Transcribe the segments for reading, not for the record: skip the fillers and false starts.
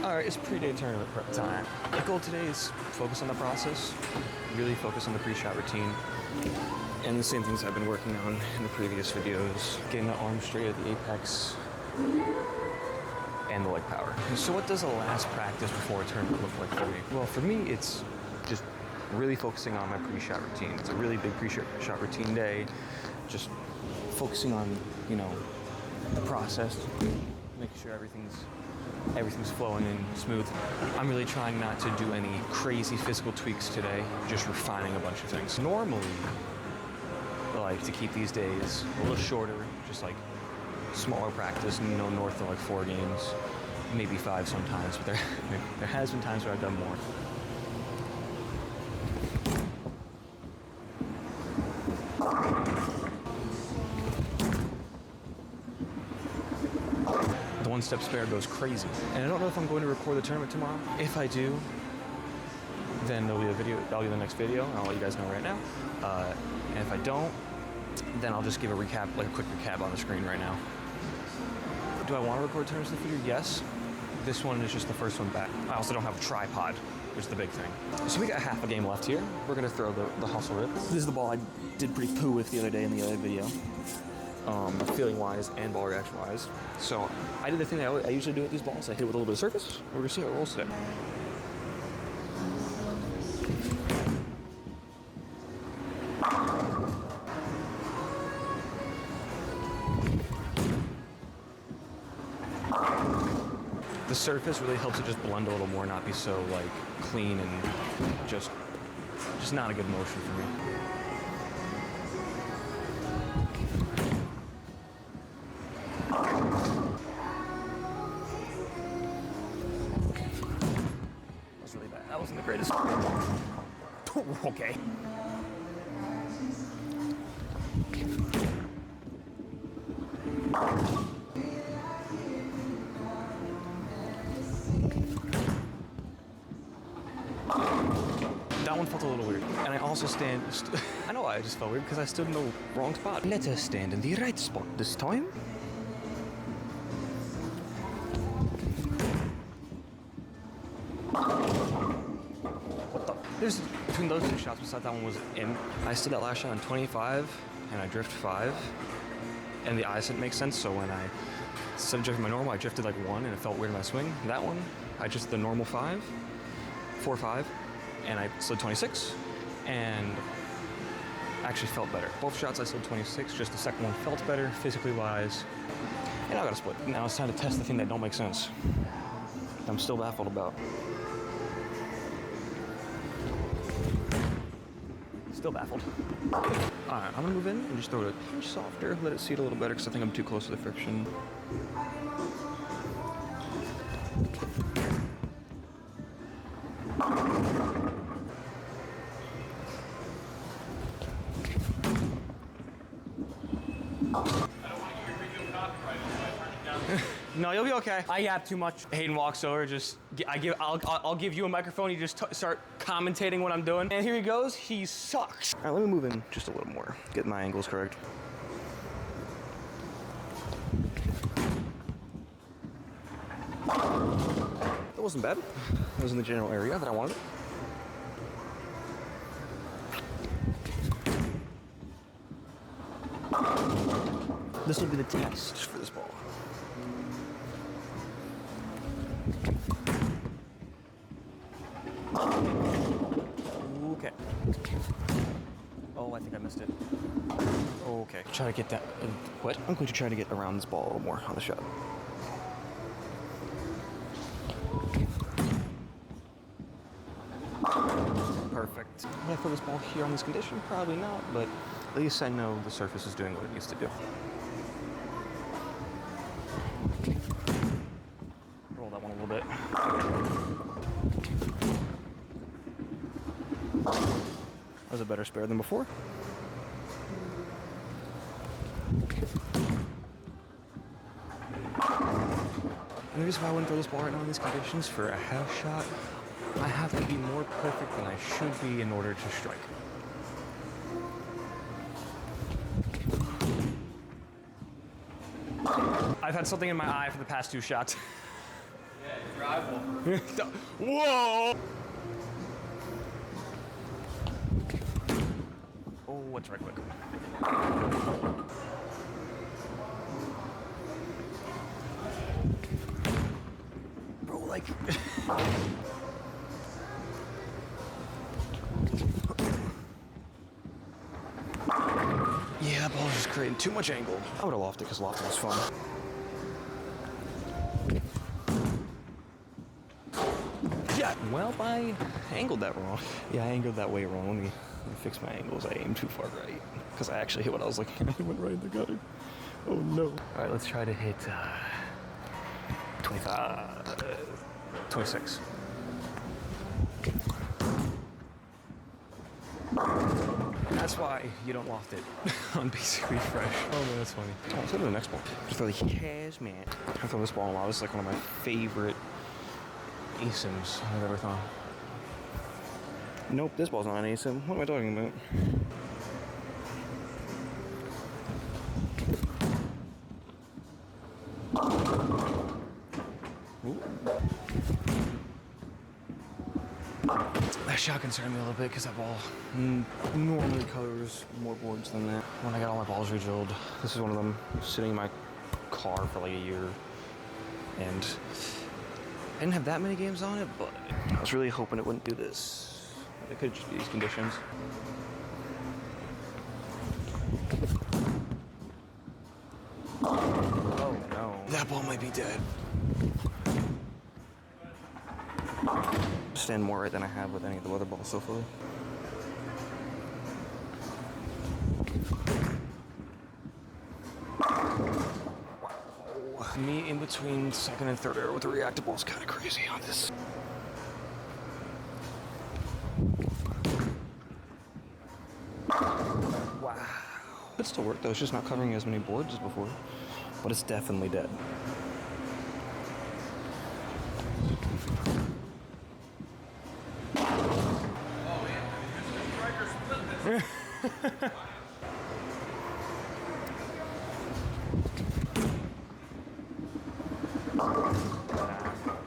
Alright, it's pre-day tournament prep time. The goal today is focus on the process, really focus on the pre-shot routine, and the same things I've been working on in the previous videos, getting the arm straight at the apex, and the leg power. So what does a last practice before a tournament look like for me? Well, for me, it's just really focusing on my pre-shot routine. It's a really big pre-shot routine day, just focusing on, you know, the process, making sure everything's flowing and smooth. I'm really trying not to do any crazy physical tweaks today, just refining a bunch of things. Normally, I like to keep these days a little shorter, just like smaller practice, you know, north of like 4 games, maybe 5 sometimes, but there has been times where I've done more. The one-step spare goes crazy. And I don't know if I'm going to record the tournament tomorrow. If I do, then there'll be a video, that'll be the next video, and I'll let you guys know right now. And if I don't, then I'll just give a recap, like a quick recap on the screen right now. Do I want to record tournaments in the future? Yes. This one is just the first one back. I also don't have a tripod, which is the big thing. So we got half a game left here. We're gonna throw the hustle rip. This is the ball I did pretty poo with the other day in the other video. Feeling wise and ball reaction wise. So I did the thing that I usually do with these balls. I hit it with a little bit of surface. We're gonna see how it rolls today. The surface really helps it just blend a little more, not be so like clean and just not a good motion for me. That was really bad. That wasn't the greatest. Okay. That one felt a little weird. And I also I know why I just felt weird, because I stood in the wrong spot. Let us stand in the right spot this time. What the? There's, between those two shots, besides that one was in. I stood that last shot on 25, and I drift 5. And the eyes didn't make sense, so when I instead of drifting my normal, I drifted like 1, and it felt weird in my swing. That one, I drifted the normal 5, 4-5. And I slid 26, and actually felt better. Both shots I slid 26, just the second one felt better, physically wise. And I got a split. Now it's time to test the thing that don't make sense. I'm still baffled about. Still baffled. Alright, I'm gonna move in and just throw it a pinch softer, let it seat a little better, because I think I'm too close to the friction. No, you'll be okay. I yap too much. Hayden walks over, I'll give you a microphone, you just start commentating what I'm doing. And here he goes, he sucks. All right, let me move in just a little more, get my angles correct. That wasn't bad. That was in the general area that I wanted it. This will be the test for this ball. Okay. Oh, I think I missed it. Okay. Try to get that. What? I'm going to try to get around this ball a little more on the shot. Perfect. Will I throw this ball here on this condition? Probably not, but at least I know the surface is doing what it needs to do. Roll that one a little bit. That was a better spare than before. And the reason why I wouldn't throw this ball right now in these conditions for a half shot, I have to be more perfect than I should be in order to strike. I've had something in my eye for the past 2 shots. Yeah, it's rival. Whoa! Oh, what's right quick? Bro, like... Yeah, that ball was just creating too much angle. I would have lofted because lofting was fun. Yeah, well, I angled that wrong. Yeah, I angled that way wrong. Let me fix my angles. I aimed too far right because I actually hit what I was looking at. It went right in the gutter. Oh no. All right, let's try to hit 26. That's why you don't loft it on basically fresh. Oh man, that's funny. Oh, let's go to the next ball. Just throw the cash, man. I throw this ball a lot. This is like one of my favorite ASIMs I've ever thrown. Nope, this ball's not an ASIM. What am I talking about? Ooh. That shot concerned me a little bit because that ball normally covers more boards than that. When I got all my balls re-drilled, this is one of them sitting in my car for like a year, and I didn't have that many games on it, but I was really hoping it wouldn't do this. It could just be these conditions. Oh no. That ball might be dead. Stand more right than I have with any of the other balls so far. Wow. Me in between second and third air with the reactive ball is kind of crazy on this. Wow. It still worked though, it's just not covering as many boards as before. But it's definitely dead.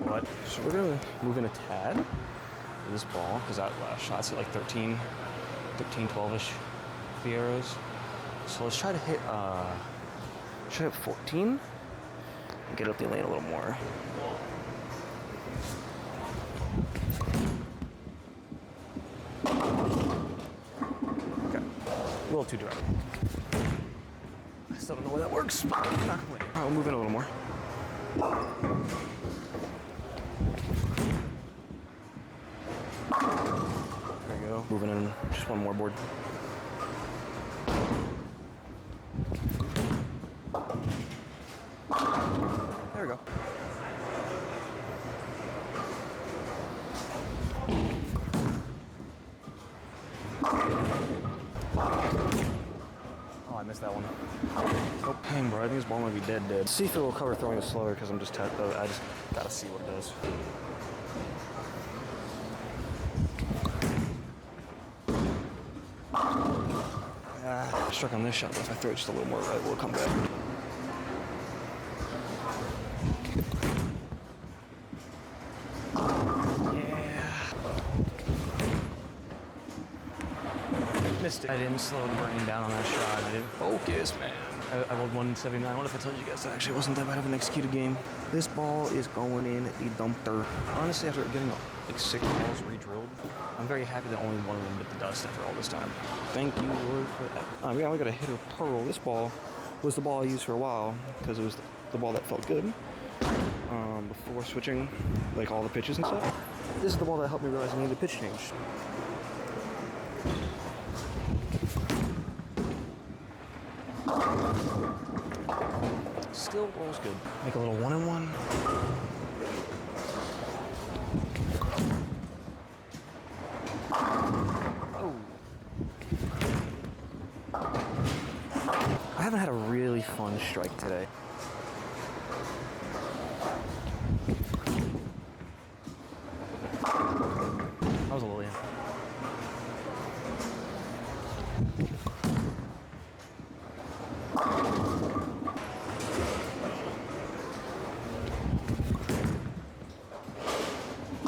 What? So we're gonna move in a tad with this ball because that last shot's at like 13, 12-ish the arrows. So let's try to hit 14 and get up the lane a little more. Okay, a little too dry. I still don't know why that works. All right, we'll move in a little more. There we go. Moving in just one more board. There we go. Oh, I missed that one. Oh, dang, bro. I think this ball might be dead. See if it will cover throwing it slower because I just gotta see what it does. I struck on this shot, but if I throw it just a little more right, we'll come back. Missed it. I didn't slow the burning down on that shot. I didn't focus, man. I rolled 179. What if I told you guys that actually wasn't that bad of an executed game? This ball is going in the dumpster. Honestly, after getting like 6 balls re-drilled, I'm very happy that only one of them bit the dust after all this time. Thank you, Lord, for that. We only got a hitter pearl. This ball was the ball I used for a while because it was the ball that felt good before switching like all the pitches and stuff. This is the ball that helped me realize I needed a pitch change. Still rolls good. Make a little 1-and-1. Oh. I haven't had a really fun strike today. That was a little in.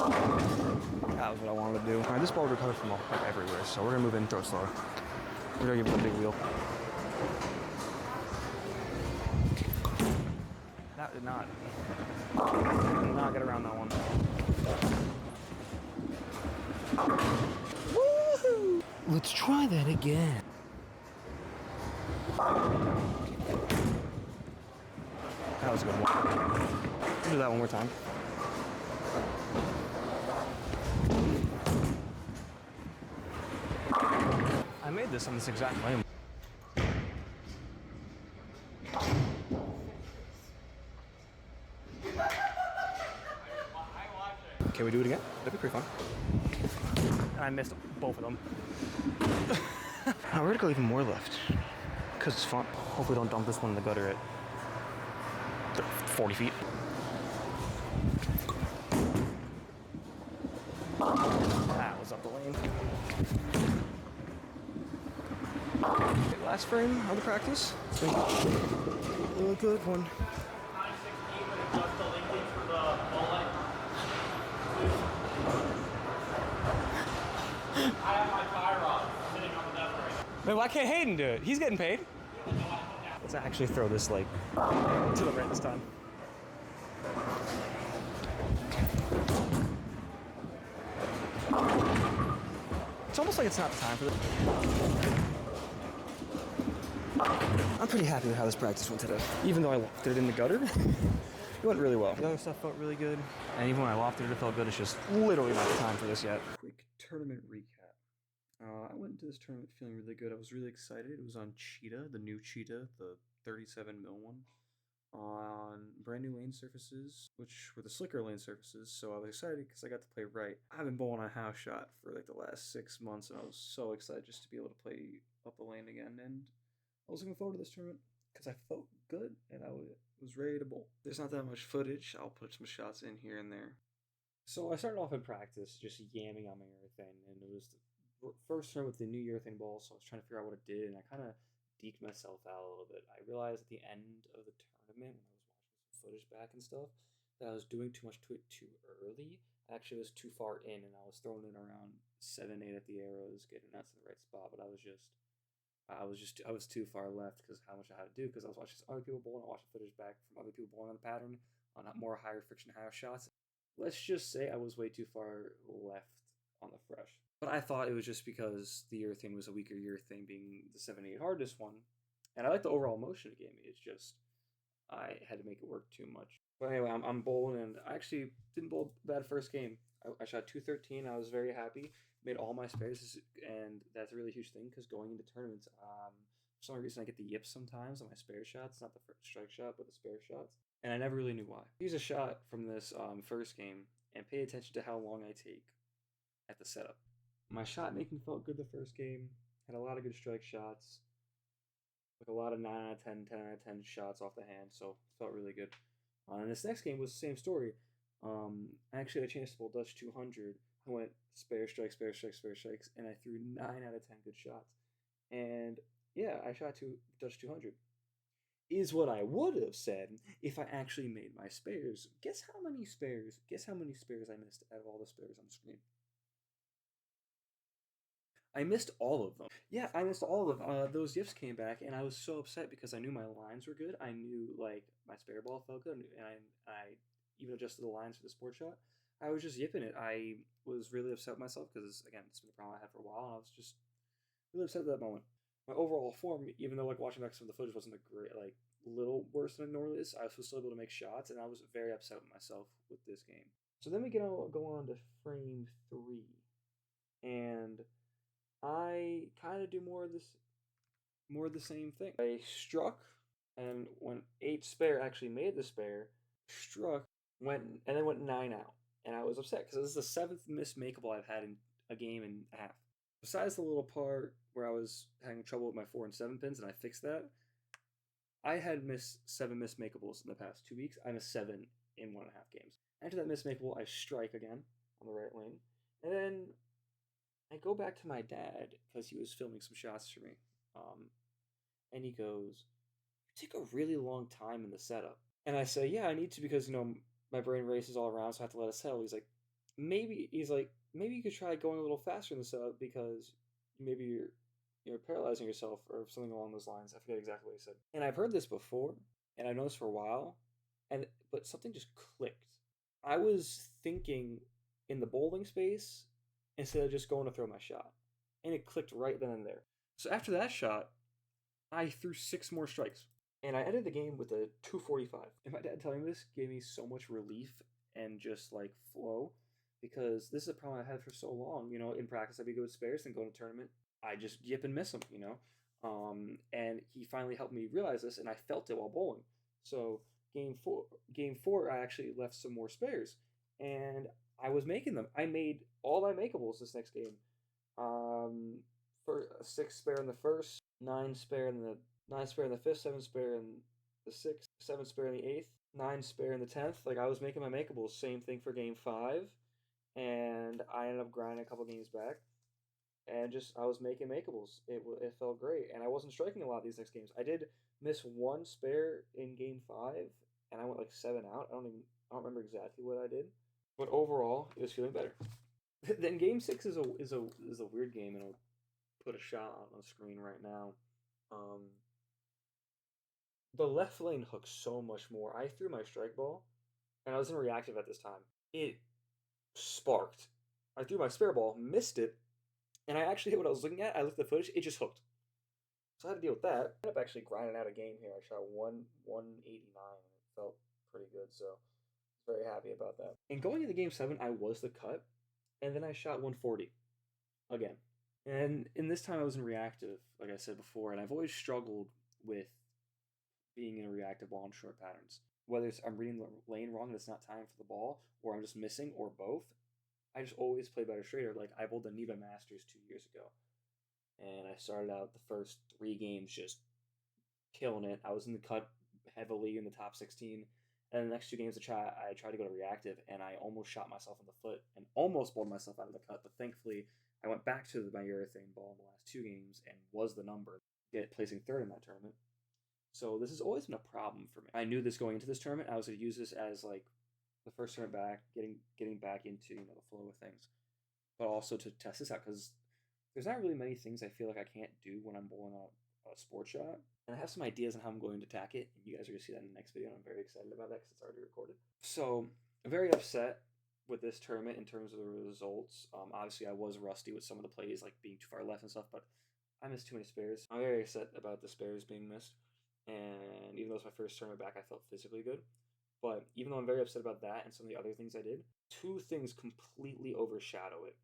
That was what I wanted to do. All right, this ball would recover from like everywhere, so we're gonna move in, throw it slower. We're gonna give it a big wheel. That did not get around that one. Woohoo! Let's try that again. That was a good one. Let's do that one more time. I made this on this exact lane. Can we do it again? That'd be pretty fun. I missed both of them. Now we're gonna go even more left, because it's fun. Hopefully don't dump this one in the gutter at 40 feet. That was up the lane. Okay, last frame of the practice. It's been a good one. I have my tie rod sitting on the desk right now. Man, why can't Hayden do it? He's getting paid. Let's actually throw this like to the right this time. It's almost like it's not the time for this. I'm pretty happy with how this practice went today. Even though I lofted it in the gutter, it went really well. The other stuff felt really good. And even when I lofted it, it felt good. It's just literally not the time for this yet. Quick tournament recap. I went into this tournament feeling really good. I was really excited. It was on Cheetah, the new Cheetah, the 37 mil one, on brand new lane surfaces, which were the slicker lane surfaces. So I was excited because I got to play right. I've been bowling on house shot for like the last 6 months, and I was so excited just to be able to play up the lane again. And I was looking forward to this tournament because I felt good and I was ready to bowl. There's not that much footage. I'll put some shots in here and there. So I started off in practice just yamming on my urethane, and it was the first turn with the new urethane ball, so I was trying to figure out what it did, and I kind of deked myself out a little bit. I realized at the end of the tournament, when I was watching some footage back and stuff, that I was doing too much to it too early. I actually was too far in, and I was throwing it around 7-8 at the arrows, getting that to the right spot, but I was too far left because how much I had to do, because I was watching other people bowling, I watched footage back from other people bowling on the pattern on more higher friction, higher shots. Let's just say I was way too far left on the fresh. But I thought it was just because the urethane was a weaker urethane, being the 7-8 hardest one. And I like the overall motion it gave me. It's just I had to make it work too much. But anyway, I'm bowling, and I actually didn't bowl bad first game. I shot 213. I was very happy. Made all my spares, and that's a really huge thing because going into tournaments, for some reason I get the yips sometimes on my spare shots, not the strike shot, but the spare shots. And I never really knew why. Use a shot from this first game and pay attention to how long I take at the setup. My shot making felt good the first game. Had a lot of good strike shots. Like a lot of 9 out of 10, 10 out of 10 shots off the hand, so felt really good. And this next game was the same story. I actually had a chance to bowl Dutch 200. I went spare strikes, spare strikes, spare strikes, and I threw 9 out of 10 good shots. And yeah, I shot Dutch 200. Is what I would have said if I actually made my spares. Guess how many spares I missed out of all the spares on the screen? I missed all of them. Yeah, I missed all of them. Those yips came back, and I was so upset because I knew my lines were good. I knew like my spare ball felt good, and I even adjusted the lines for the sport shot. I was just yipping it. I was really upset with myself because again, it's been a problem I had for a while, and I was just really upset at that moment. My overall form, even though like watching back some of the footage wasn't a great, like little worse than it normally is, I was still able to make shots, and I was very upset with myself with this game. So then we go on to frame 3, and I kind of do more of the same thing. I struck, and when 8 spare actually made the spare, struck, and then went 9 out, and I was upset because this is the 7th mismakeable I've had in a game and a half. Besides the little part where I was having trouble with my 4 and 7 pins, and I fixed that, I had missed 7 mismakeables in the past 2 weeks. I missed 7 in 1.5 games. After that mismakeable, I strike again on the right lane, and then I go back to my dad because he was filming some shots for me, and he goes, "You take a really long time in the setup," and I say, "Yeah, I need to because my brain races all around, so I have to let it settle." He's like, he's like, maybe you could try going a little faster in the setup because maybe you're paralyzing yourself or something along those lines. I forget exactly what he said. And I've heard this before, and I've noticed for a while, but something just clicked. I was thinking in the bowling space instead of just going to throw my shot, and it clicked right then and there. So after that shot, I threw 6 more strikes, and I ended the game with a 245. And my dad telling me this gave me so much relief and just like flow, because this is a problem I had for so long. In practice I'd be good with spares, and go to tournament I just yip and miss them. And he finally helped me realize this, and I felt it while bowling. So game four, I actually left some more spares, and I was making them. I made all my makeables this next game. For a 6 spare in the first, 9 spare in the 5th, 7 spare in the 6th, 7 spare in the 8th, 9 spare in the 10th. Like, I was making my makeables. Same thing for game 5, and I ended up grinding a couple games back, and just I was making makeables. It felt great, and I wasn't striking a lot of these next games. I did miss 1 spare in game 5, and I went like 7 out. I don't remember exactly what I did, but overall it was feeling better. Then game 6 is a weird game, and I'll put a shot on the screen right now. The left lane hooks so much more. I threw my strike ball, and I was in reactive at this time. It sparked. I threw my spare ball, missed it, and I actually hit what I was looking at. I looked at the footage, it just hooked. So I had to deal with that. I ended up actually grinding out a game here. I shot 189, and it felt pretty good, so I was very happy about that. And going into game 7, I was the cut, and then I shot 140 again. And in this time I was in reactive, like I said before, and I've always struggled with being in a reactive ball in short patterns. Whether it's I'm reading the lane wrong and it's not time for the ball, or I'm just missing, or both, I just always play better straighter. Like, I bowled the NIVA Masters 2 years ago, and I started out the first 3 games just killing it. I was in the cut heavily in the top 16, and the next 2 games I tried to go to reactive, and I almost shot myself in the foot and almost bowled myself out of the cut. But thankfully, I went back to my urethane ball in the last 2 games and was the number, placing 3rd in that tournament. So this has always been a problem for me. I knew this going into this tournament. I was going to use this as like the first tournament back, getting back into the flow of things, but also to test this out, because there's not really many things I feel like I can't do when I'm bowling on a sports shot. And I have some ideas on how I'm going to attack it, and you guys are going to see that in the next video, and I'm very excited about that because it's already recorded. So I'm very upset with this tournament in terms of the results. Obviously, I was rusty with some of the plays, like being too far left and stuff, but I missed too many spares. I'm very upset about the spares being missed, and even though it's my first tournament back, I felt physically good. But even though I'm very upset about that and some of the other things I did, 2 things completely overshadow it.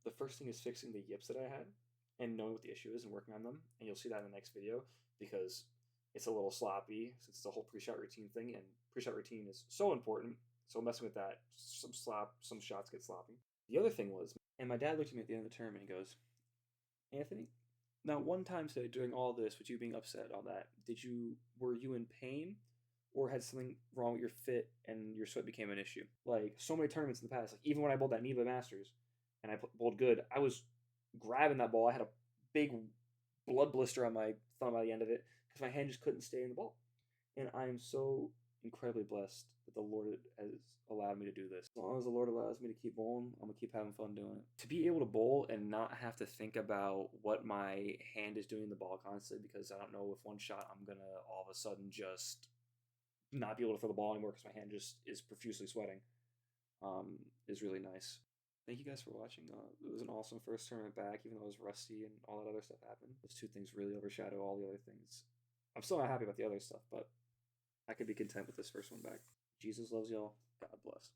The first thing is fixing the yips that I had and knowing what the issue is and working on them. And you'll see that in the next video, because it's a little sloppy since it's a whole pre-shot routine thing, and pre-shot routine is so important. So messing with that, some shots get sloppy. The other thing was, and my dad looked at me at the end of the tournament and he goes, Anthony, now one time today during all this, with you being upset, all that, were you in pain, or had something wrong with your fit and your sweat became an issue? Like, so many tournaments in the past, like even when I bowled that NIVA Masters and I bowled good, I was grabbing that ball. I had a big blood blister on my thumb by the end of it because my hand just couldn't stay in the ball. And I'm so incredibly blessed that the Lord has allowed me to do this. As long as the Lord allows me to keep bowling, I'm going to keep having fun doing it. To be able to bowl and not have to think about what my hand is doing in the ball constantly, because I don't know if one shot I'm going to all of a sudden just not be able to throw the ball anymore because my hand just is profusely sweating, is really nice. Thank you guys for watching. It was an awesome first tournament back, even though I was rusty and all that other stuff happened. Those 2 things really overshadow all the other things. I'm still not happy about the other stuff, but I could be content with this first one back. Jesus loves y'all. God bless.